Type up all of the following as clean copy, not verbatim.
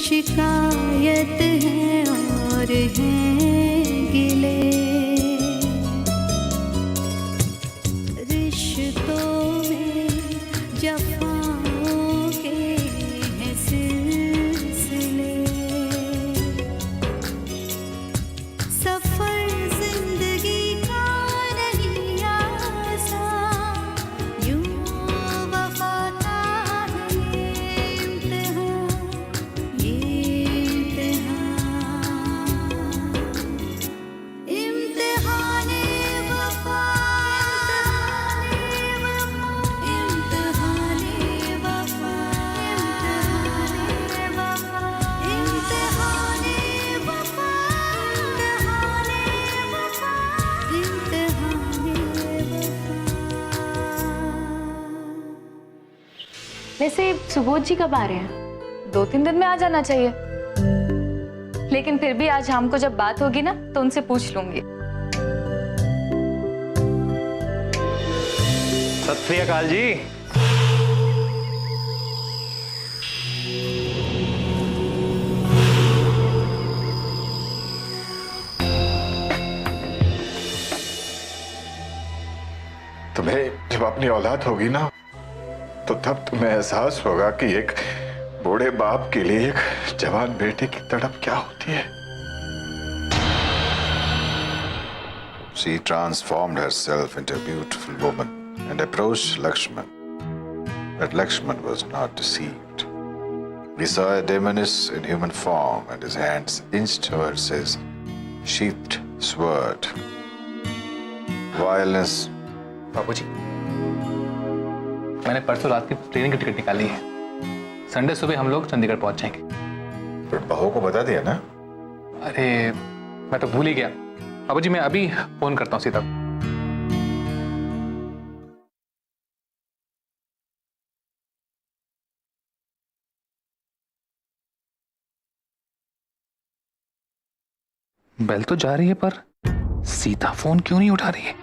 शिकायत है और हैं गिले, रिश्तों में जफाओं के हैं सिलसिले, सफर जिंदगी का नहीं आसान, यूं वफा का है ये इम्तिहान, ये इम्तिहाने वफा, इम्तिहाने वफा, इम्तिहाने वफा, इम्तिहाने वफा। वैसे सुबोध जी कब आ रहे हैं? 2-3 दिन में आ जाना चाहिए, लेकिन फिर भी आज शाम को जब बात होगी ना तो उनसे पूछ लूंगी। सत श्री अकाल जी। तुम्हें जब अपनी औलाद होगी ना तो तब तुम्हें एहसास होगा कि एक बूढ़े बाप के लिए एक जवान बेटे की तड़प क्या होती है। She transformed herself into a beautiful woman and approached Lakshman. But Lakshman was not deceived. He saw a demoness in human form, and his hands inched towards his sheathed sword. Violence. बाबूजी, मैंने परसों रात की train की ticket निकाली है। Sunday सुबह हम लोग चंडीगढ़ पहुंच जाएंगे। पर बहू को बता दिया ना? अरे मैं तो भूल ही गया। बाबूजी मैं अभी फोन करता हूँ सीता। बेल तो जा रही है पर सीता फोन क्यों नहीं उठा रही है?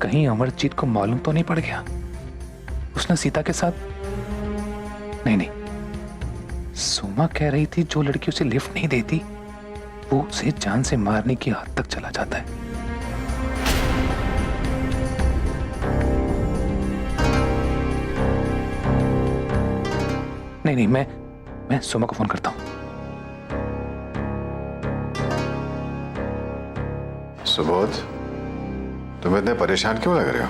कहीं अमरजीत को मालूम तो नहीं पड़ गया उसने सीता के साथ? नहीं, सोमा कह रही थी जो लड़की उसे लिफ्ट नहीं देती वो उसे जान से मारने की हद तक चला जाता है। नहीं, मैं सोमा को फोन करता हूं। सुबोध, तुम इतने परेशान क्यों लग रहे हो?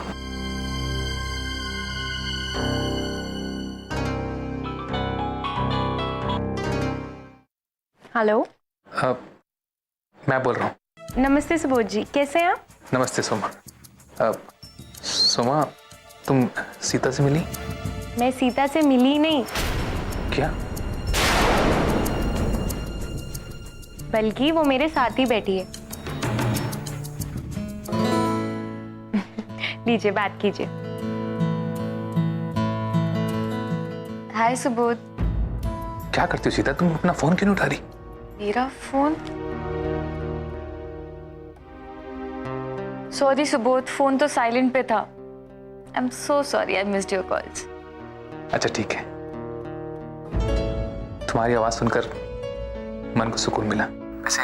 हेलो, मैं बोल रहा हूँ। नमस्ते सुबोध जी, कैसे हैं आप? नमस्ते सोमा। सोमा, तुम सीता से मिली? मैं सीता से मिली नहीं, क्या? बल्कि वो मेरे साथ ही बैठी है। लीजिए बात कीजिए। हाय सुबोध। क्या करती हो सीता? तुम अपना फोन क्यों नहीं उठा रही? मेरा फोन? सॉरी सुबोध, फोन तो साइलेंट पे था। I am so sorry, I missed your calls. अच्छा ठीक है, तुम्हारी आवाज सुनकर मन को सुकून मिला। वैसे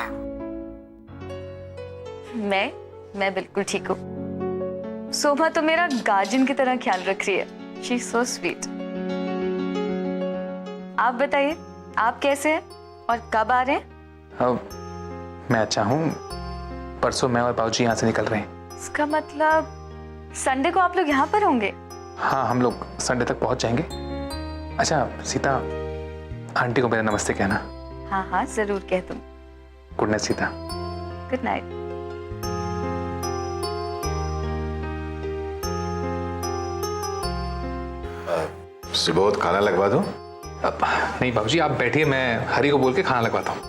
मैं बिल्कुल ठीक हूँ। सोमा तो मेरा गार्जियन की तरह ख्याल रख रही है। She is so sweet. आप बताइए, आप कैसे हैं और कब आ रहे हैं? मैं अच्छा हूँ। परसों मैं और बाबूजी यहाँ से निकल रहे हैं। इसका मतलब संडे को आप लोग यहाँ पर होंगे? हाँ, हम लोग संडे तक पहुँच जाएंगे। अच्छा सीता, आंटी को मेरा नमस्ते कहना। हाँ हाँ जरूर कह दूँ। Good night Sita. Good night. Subodh, खाना लगवा दूं? नहीं बाबूजी, आप बैठिए, मैं हरी को बोल के खाना लगवाता हूँ।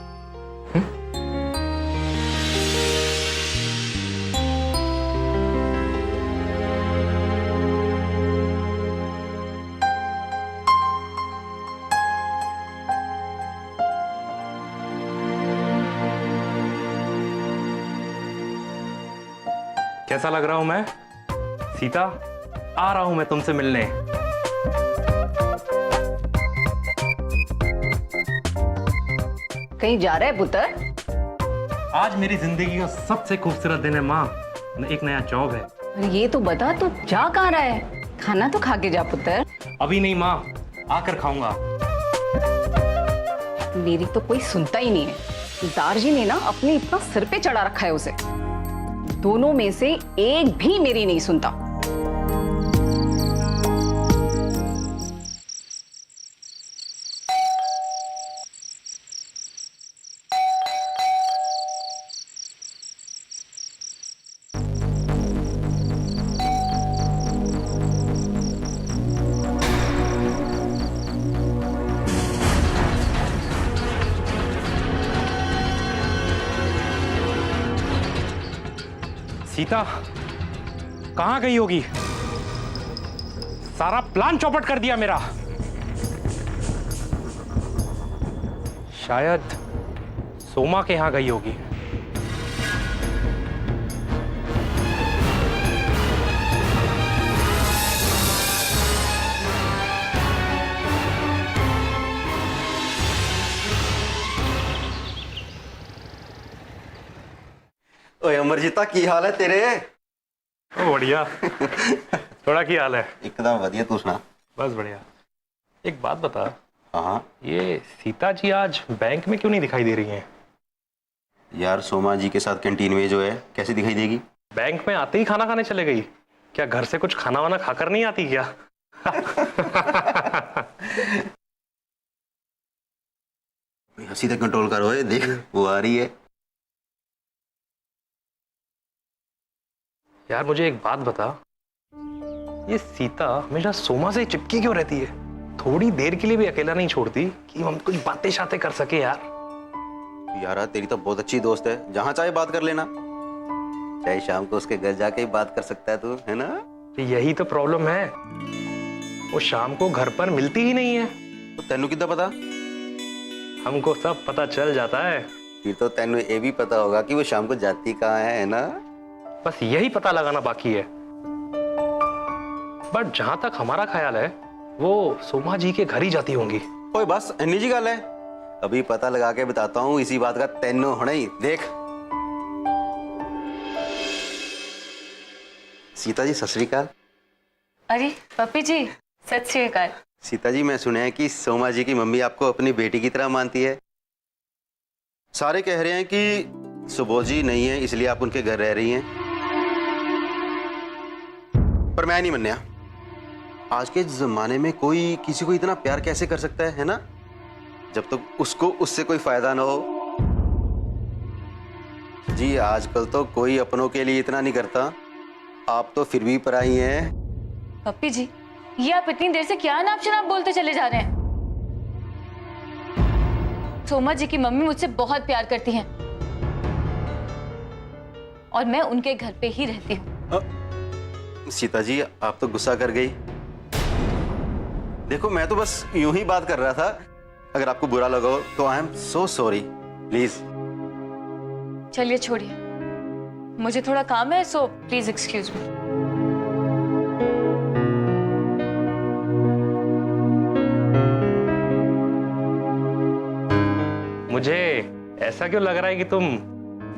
कैसा लग रहा हूं मैं? सीता, आ रहा हूं मैं तुमसे मिलने। कहीं जा रहा है पुत्र? आज मेरी जिंदगी का सबसे खूबसूरत दिन है माँ। एक नया जॉब है। अरे ये तो बता, तू जा कहाँ रहा है? खाना तो खा के जा पुत्र। अभी नहीं माँ, आकर खाऊंगा। मेरी तो कोई सुनता ही नहीं है। दारजी ने ना अपने इतना सिर पे चढ़ा रखा है उसे। दोनों में से एक भी मेरी नहीं सुनता। सीता कहाँ गई होगी? सारा प्लान चौपट कर दिया मेरा। शायद सोमा के यहां गई होगी। ओए अमरजीता की हाल है तेरे? ओ बढ़िया। थोड़ा की हाल है? एकदम बढ़िया, तू सुना? बस बढ़िया। एक बात बता, हाँ ये सीता जी आज बैंक में क्यों नहीं दिखाई दे रही हैं? यार, सोमा जी के साथ कैंटीन में जो है, कैसे दिखाई देगी? बैंक में आते ही खाना खाने चले गई क्या? घर से कुछ खाना वाना खाकर नहीं आती क्या? हंसी तक कंट्रोल करो, देख वो आ रही है। यार मुझे एक बात बता, ये सीता हमेशा सोमा से चिपकी क्यों रहती है? थोड़ी देर के लिए भी अकेला नहीं छोड़ती कि हम कुछ बातें शातें कर सके यार। यार तेरी तो बहुत अच्छी दोस्त है, जहां चाहे बात कर लेना। चाहे शाम को उसके घर जाके ही बात कर सकता है तू, है ना? तो यही तो प्रॉब्लम है, वो शाम को घर पर मिलती ही नहीं है। तो तेनू कितना पता? हमको सब पता चल जाता है। फिर तो तेनू ये भी पता होगा कि वो शाम को जाती कहाँ है ना? बस यही पता लगाना बाकी है। बट जहां तक हमारा ख्याल है, वो सोमा जी के घर ही जाती होंगी। ओए बस इन्नी जी गल है, अभी पता लगा के बताता हूँ। इसी बात का तेनू होना ही देख। सीता जी सत श्री अकाल। अरे पप्पी जी, सत श्री अकाल। सीता जी, मैं सुना है कि सोमा जी की मम्मी आपको अपनी बेटी की तरह मानती है। सारे कह रहे हैं कि सुबोध जी नहीं है इसलिए आप उनके घर रह रही हैं, पर मैं नहीं मानया। आज के जमाने में कोई किसी को इतना प्यार कैसे कर सकता है ना? जब तक उसको उससे कोई फायदा ना हो। जी आजकल तो कोई अपनों के लिए इतना नहीं करता, आप तो फिर भी पराई हैं। पप्पी जी, ये आप इतनी देर से क्या नाप शनाप बोलते चले जा रहे हैं? सोमा जी की मम्मी मुझसे बहुत प्यार करती हैं और मैं उनके घर पे ही रहती हूँ। सीता जी, आप तो गुस्सा कर गई। देखो मैं तो बस यूं ही बात कर रहा था, अगर आपको बुरा लगा हो तो I am so sorry, please. चलिए छोड़िए, मुझे थोड़ा काम है, सो प्लीज एक्सक्यूज मी। मुझे ऐसा क्यों लग रहा है कि तुम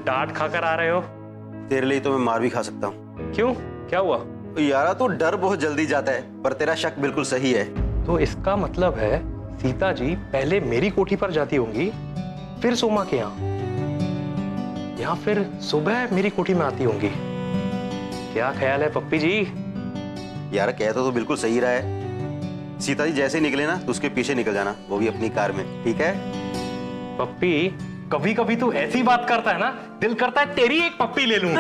डांट खाकर आ रहे हो? तेरे लिए तो मैं मार भी खा सकता हूँ। क्यों, क्या हुआ? यारा तू डर बहुत जल्दी जाता है, पर तेरा शक बिल्कुल सही है। तो इसका मतलब है सीता जी पहले मेरी कोठी पर जाती होंगी, फिर सोमा के यहाँ, या फिर सुबह मेरी कोठी में आती होंगी। क्या ख्याल है पप्पी जी? यार कहता तो बिल्कुल सही रहा है। सीता जी जैसे निकले ना तो उसके पीछे निकल जाना, वो भी अपनी कार में, ठीक है? पप्पी, कभी कभी तू ऐसी बात करता है ना, दिल करता है तेरी एक पप्पी ले लूं।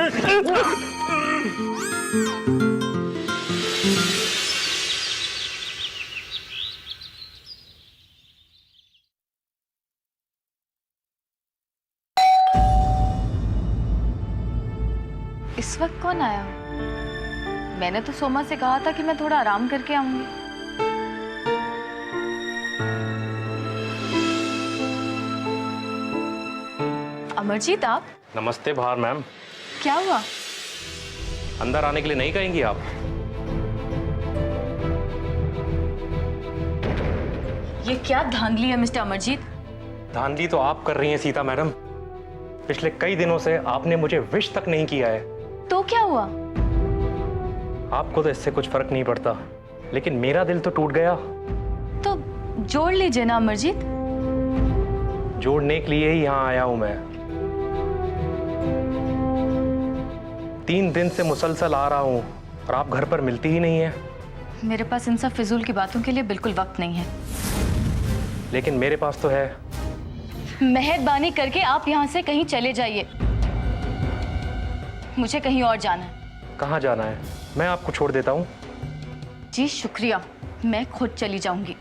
इस वक्त कौन आया? मैंने तो सोमा से कहा था कि मैं थोड़ा आराम करके आऊंगी। अमरजीत, आप? नमस्ते बहार मैम। क्या हुआ? अंदर आने के लिए नहीं कहेंगी आप? ये क्या धांधली है मिस्टर अमरजीत? धांधली तो आप कर रही हैं सीता मैडम। पिछले कई दिनों से आपने मुझे विश तक नहीं किया है। तो क्या हुआ? आपको तो इससे कुछ फर्क नहीं पड़ता, लेकिन मेरा दिल तो टूट गया। तो जोड़ लीजिए ना अमरजीत। जोड़ने के लिए ही यहाँ आया हूं मैं। 3 दिन से मुसलसल आ रहा हूं और आप घर पर मिलती ही नहीं है। मेरे पास इन सब फिजूल की बातों के लिए बिल्कुल वक्त नहीं है। लेकिन मेरे पास तो है। मेहरबानी करके आप यहाँ से कहीं चले जाइए। मुझे कहीं और जाना है। कहाँ जाना है? मैं आपको छोड़ देता हूँ। जी शुक्रिया, मैं खुद चली जाऊंगी।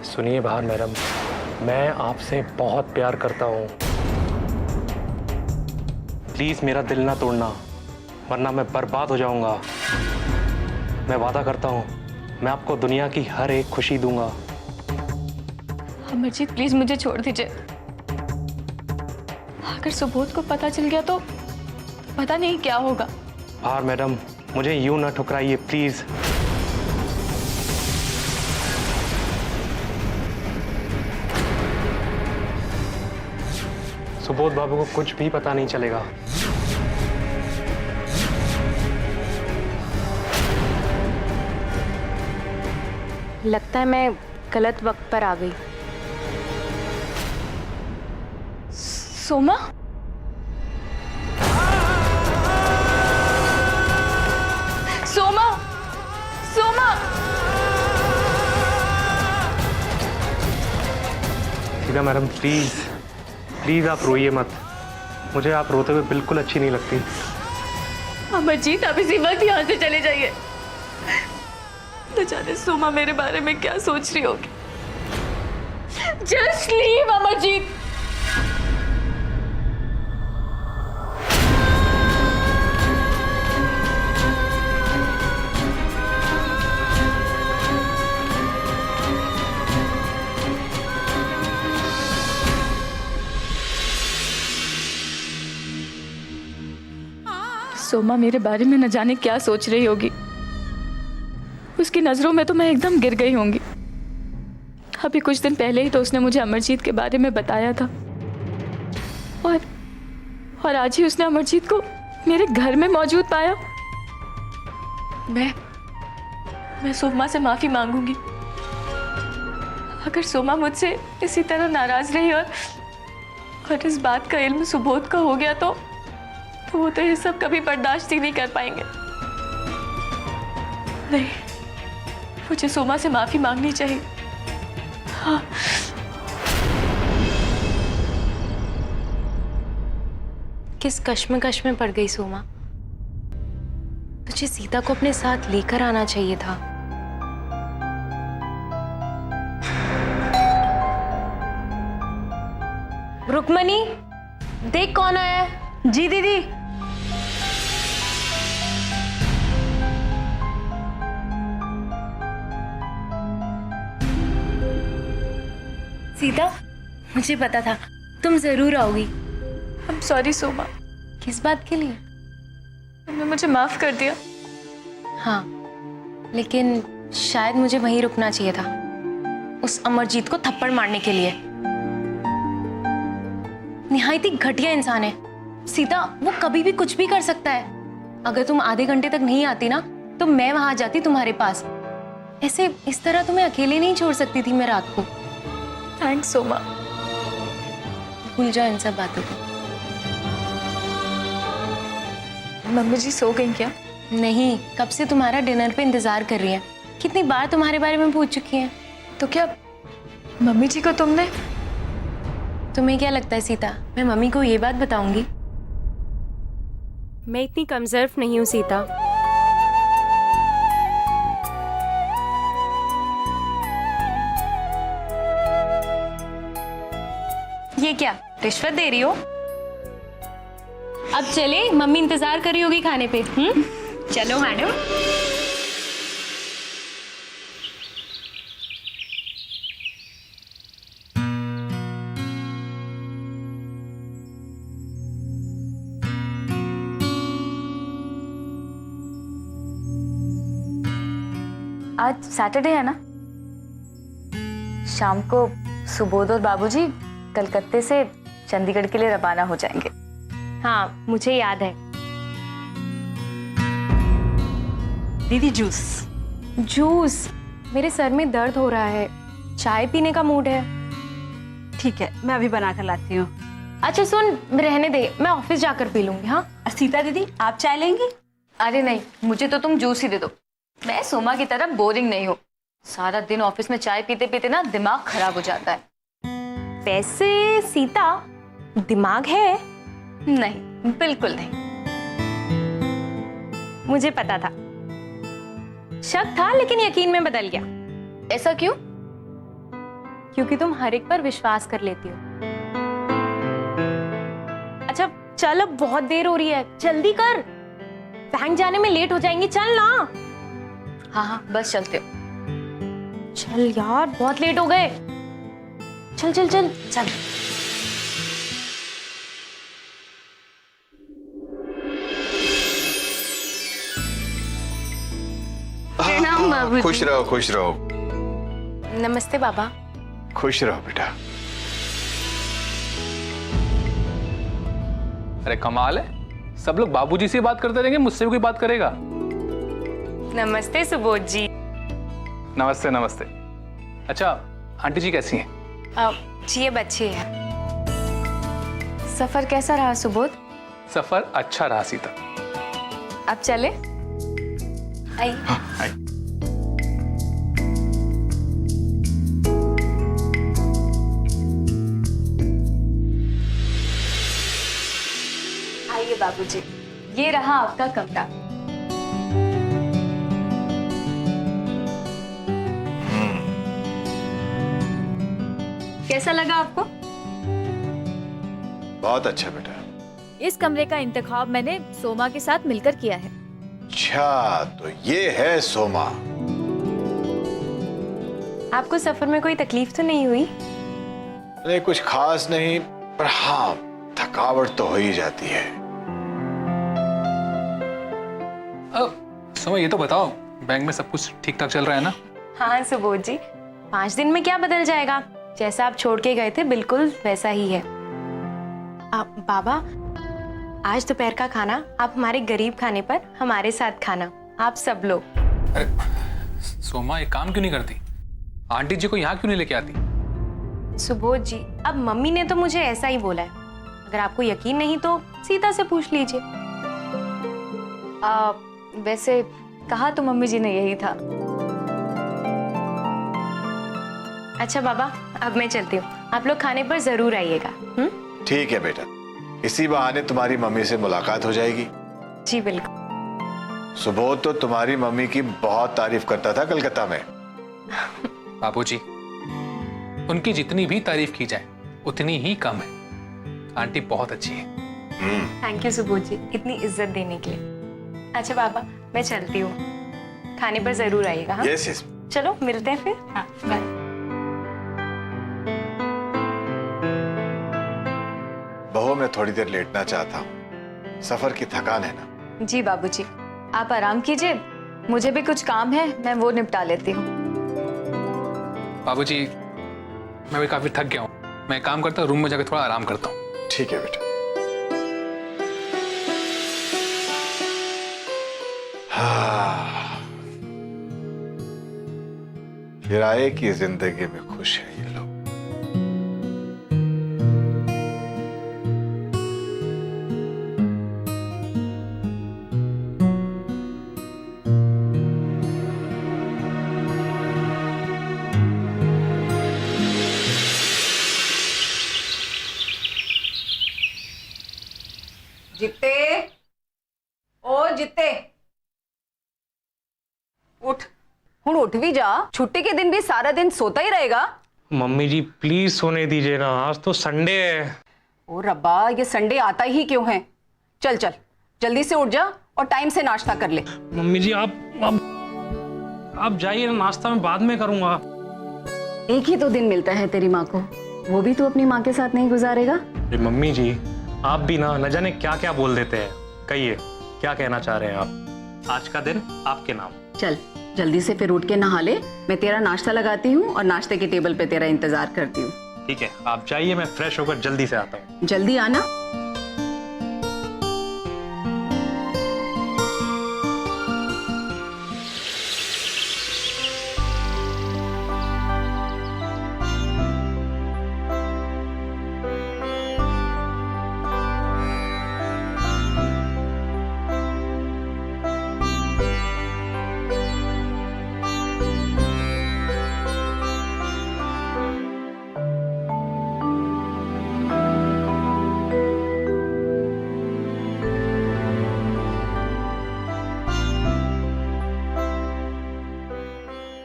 सुनिए बहार मैडम, मैं आपसे बहुत प्यार करता हूँ। प्लीज मेरा दिल ना तोड़ना, वरना मैं बर्बाद हो जाऊंगा। मैं वादा करता हूँ, मैं आपको दुनिया की हर एक खुशी दूंगा। अमरजीत प्लीज मुझे छोड़ दीजिए। अगर सुबोध को पता चल गया तो पता नहीं क्या होगा। बहार मैडम, मुझे यूं ना ठुकराइए प्लीज। सुबोध बाबू को कुछ भी पता नहीं चलेगा। लगता है मैं गलत वक्त पर आ गई। Soma? Soma? Soma? Sita madam please please आप रोइए मत। मुझे आप रोते हुए बिल्कुल अच्छी नहीं लगती। अमरजीत आप इसी वक्त यहाँ से चले जाइए। न जाने सोमा मेरे बारे में क्या सोच रही होगी। Just leave Amarjeet. सोमा मेरे बारे में न जाने क्या सोच रही होगी। उसकी नजरों में तो मैं एकदम गिर गई होंगी। अभी कुछ दिन पहले ही तो उसने मुझे अमरजीत के बारे में बताया था, और आज ही उसने अमरजीत को मेरे घर में मौजूद पाया। मैं सोमा से माफी मांगूंगी। अगर सोमा मुझसे इसी तरह नाराज रही और इस बात का इल्म सुबोध का हो गया तो वो तो ये सब कभी बर्दाश्त ही नहीं कर पाएंगे। नहीं, मुझे सोमा से माफी मांगनी चाहिए। हाँ। किस कश्मकश में पड़ गई सोमा। तुझे सीता को अपने साथ लेकर आना चाहिए था। रुक्मणी, देख कौन आया है। जी दीदी। सीता, मुझे पता था तुम जरूर आओगी। I'm sorry Soma. किस बात के लिए? तुमने मुझे माफ कर दिया। हाँ, लेकिन शायद मुझे वहीं रुकना चाहिए था, उस अमरजीत को थप्पड़ मारने के लिए। निहायत ही घटिया इंसान है सीता, वो कभी भी कुछ भी कर सकता है। अगर तुम आधे घंटे तक नहीं आती ना, तो मैं वहां जाती तुम्हारे पास। ऐसे इस तरह तुम्हें अकेले नहीं छोड़ सकती थी मैं रात को। थैंक्स सोमा। भूल जाओ इन सब बातों को। मम्मी जी सो गई क्या? नहीं, कब से तुम्हारा डिनर पे इंतजार कर रही है। कितनी बार तुम्हारे बारे में पूछ चुकी हैं। तो क्या मम्मी जी को तुमने? तुम्हें क्या लगता है सीता, मैं मम्मी को ये बात बताऊंगी? मैं इतनी कमजोर नहीं हूँ सीता। ये क्या रिश्वत दे रही हो? अब चले, मम्मी इंतजार कर रही होगी खाने पे। चलो मैडम। आज सैटरडे है ना? शाम को सुबोध और बाबूजी कलकत्ते से चंडीगढ़ के लिए रवाना हो जाएंगे। हाँ मुझे याद है। दीदी जूस। जूस? मेरे सर में दर्द हो रहा है, चाय पीने का मूड है। ठीक है, मैं अभी बना कर लाती हूँ। अच्छा सुन, रहने दे, मैं ऑफिस जाकर पी लूंगी। हाँ सीता दीदी, आप चाय लेंगी? अरे नहीं, मुझे तो तुम जूस ही दे दो। मैं सोमा की तरह बोरिंग नहीं हूँ। सारा दिन ऑफिस में चाय पीते पीते ना दिमाग खराब हो जाता है। वैसे सीता, दिमाग है? नहीं, बिल्कुल नहीं। मुझे पता था, शक था, लेकिन यकीन में बदल गया। ऐसा क्यों? क्योंकि तुम हर एक पर विश्वास कर लेती हो। अच्छा चल, अब बहुत देर हो रही है, जल्दी कर, बैंक जाने में लेट हो जाएंगी। चल ना। हाँ हाँ, बस चलते हो। चल यार, बहुत लेट हो गए। चल चल चल चल। प्रणाम बाबूजी। खुश रहो, खुश रहो। नमस्ते बाबा। खुश रहो बेटा। अरे कमाल है, सब लोग बाबूजी से बात करते रहेंगे, मुझसे भी कोई बात करेगा? नमस्ते सुबोध जी। नमस्ते नमस्ते। अच्छा आंटी जी कैसी हैं? जी अब अच्छे हैं। सफर कैसा रहा सुबोध? सफर अच्छा रहा सीता। अब चले? आई। आइए बाबूजी, ये रहा आपका कमरा। कैसा लगा आपको? बहुत अच्छा बेटा। इस कमरे का इंतखाब मैंने सोमा के साथ मिलकर किया है। अच्छा, तो ये है सोमा। आपको सफर में कोई तकलीफ तो नहीं हुई? नहीं, कुछ खास नहीं, पर हाँ थकावट तो हो ही जाती है। अब सोमा ये तो बताओ, बैंक में सब कुछ ठीक ठाक चल रहा है ना? हाँ सुबोध जी, 5 दिन में क्या बदल जाएगा? जैसा आप छोड़ के गए थे बिल्कुल वैसा ही है। बाबा, आज दोपहर का खाना आप हमारे गरीब खाने पर हमारे साथ खाना, आप सब लोग। अरे सोमा, एक काम क्यों नहीं करती? आंटी जी को यहाँ क्यों नहीं लेके आती? सुबोध जी, अब मम्मी ने तो मुझे ऐसा ही बोला है। अगर आपको यकीन नहीं तो सीता से पूछ लीजिए। वैसे कहा तो मम्मी जी ने यही था। अच्छा बाबा, अब मैं चलती हूँ, आप लोग खाने पर जरूर आइएगा। ठीक है बेटा, इसी बहाने तुम्हारी मम्मी से मुलाकात हो जाएगी। जी बिल्कुल। सुबोध तो तुम्हारी मम्मी की बहुत तारीफ करता था कलकत्ता में। बाबूजी, उनकी जितनी भी तारीफ की जाए उतनी ही कम है। आंटी बहुत अच्छी है। थैंक यू सुबोध जी, इतनी इज्जत देने के लिए। अच्छा बाबा, मैं चलती हूँ, खाने पर जरूर आइएगा। हाँ? Yes yes. चलो मिलते हैं फिर। हाँ बाय। बहू, मैं थोड़ी देर लेटना चाहता हूँ, सफर की थकान है ना। जी बाबूजी, आप आराम कीजिए, मुझे भी कुछ काम है, मैं वो निपटा लेती हूँ। बाबूजी, मैं भी काफी थक गया हूँ, मैं एक काम करता हूँ, रूम में जाकर थोड़ा आराम करता हूँ। ठीक है बेटा। हाँ, किराए की जिंदगी में खुश है ये लोग। जित्ते, ओ जित्ते, उठ। हुण उठ भी जा, छुट्टी के दिन भी सारा दिन सोता ही रहेगा। मम्मी जी प्लीज सोने दीजिए ना, आज तो संडे है। ओ रब्बा, ये संडे आता ही क्यों है? चल चल जल्दी से उठ जा और टाइम से नाश्ता कर ले। मम्मी जी आप जाइए ना, नाश्ता मैं बाद में करूंगा। एक ही तो दिन मिलता है तेरी माँ को, वो भी तू अपनी माँ के साथ नहीं गुजारेगा? अरे मम्मी जी आप भी ना न जाने क्या क्या बोल देते हैं। कहिए क्या कहना चाह रहे हैं आप? आज का दिन आपके नाम। चल जल्दी से फिर उठ के नहा ले, मैं तेरा नाश्ता लगाती हूँ और नाश्ते के टेबल पे तेरा इंतजार करती हूँ। ठीक है आप जाइए, मैं फ्रेश होकर जल्दी से आता हूँ। जल्दी आना।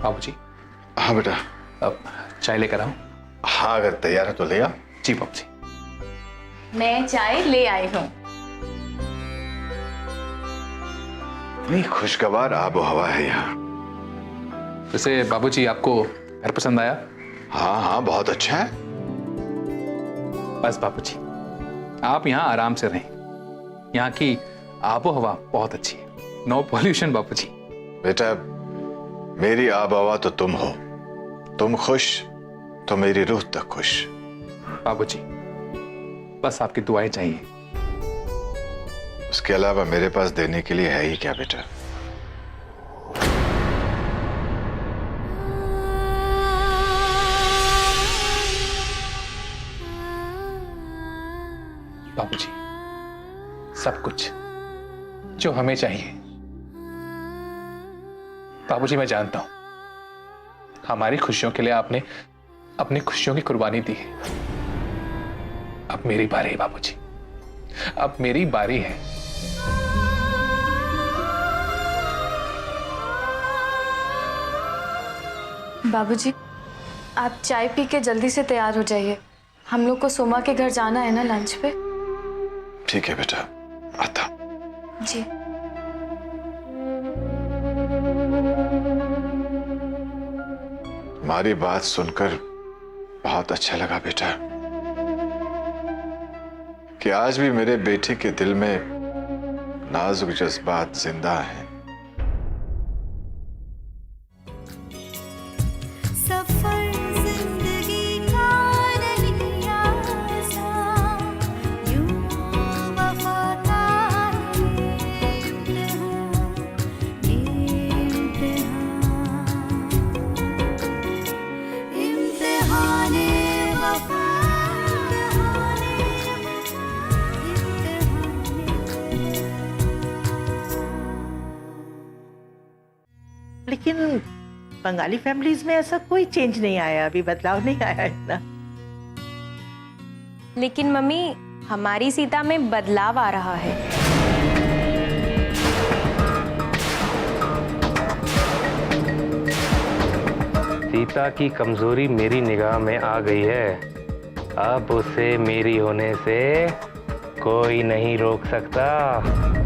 बाबूजी। हाँ बेटा। अब चाय लेकर आऊं? हाँ अगर तैयार है तो ले आ। जी बाबूजी। मैं चाय ले आई हूँ। इतनी खुशगवार आबो हवा है यहाँ। वैसे बाबूजी आपको घर पसंद आया? हाँ हाँ बहुत अच्छा है। बस बाबूजी आप यहाँ आराम से रहें, यहाँ की आबो हवा बहुत अच्छी है, नो पॉल्यूशन बाबूजी। बेटा मेरी आबहवा तो तुम हो, तुम खुश तो मेरी रूह तक खुश। बाबूजी बस आपकी दुआएं चाहिए। उसके अलावा मेरे पास देने के लिए है ही क्या बेटा? बाबूजी सब कुछ जो हमें चाहिए। बाबूजी मैं जानता हूं हमारी खुशियों के लिए आपने अपनी खुशियों की कुर्बानी दी है। अब मेरी बारी है बाबूजी, अब मेरी बारी है। बाबूजी आप चाय पी के जल्दी से तैयार हो जाइए, हम लोग को सोमा के घर जाना है ना लंच पे। ठीक है बेटा, आता। जी। तुम्हारी बात सुनकर बहुत अच्छा लगा बेटा कि आज भी मेरे बेटे के दिल में नाजुक जज्बात जिंदा हैं। सफर जिंदगी का नहीं आसान, यूं वफा का ये इम्तिहाने वफा। लेकिन बंगाली फैमिलीज में ऐसा कोई चेंज नहीं आया, अभी बदलाव नहीं आया इतना। लेकिन मम्मी हमारी सीता में बदलाव आ रहा है। सीता की कमजोरी मेरी निगाह में आ गई है, अब उसे मेरी होने से कोई नहीं रोक सकता।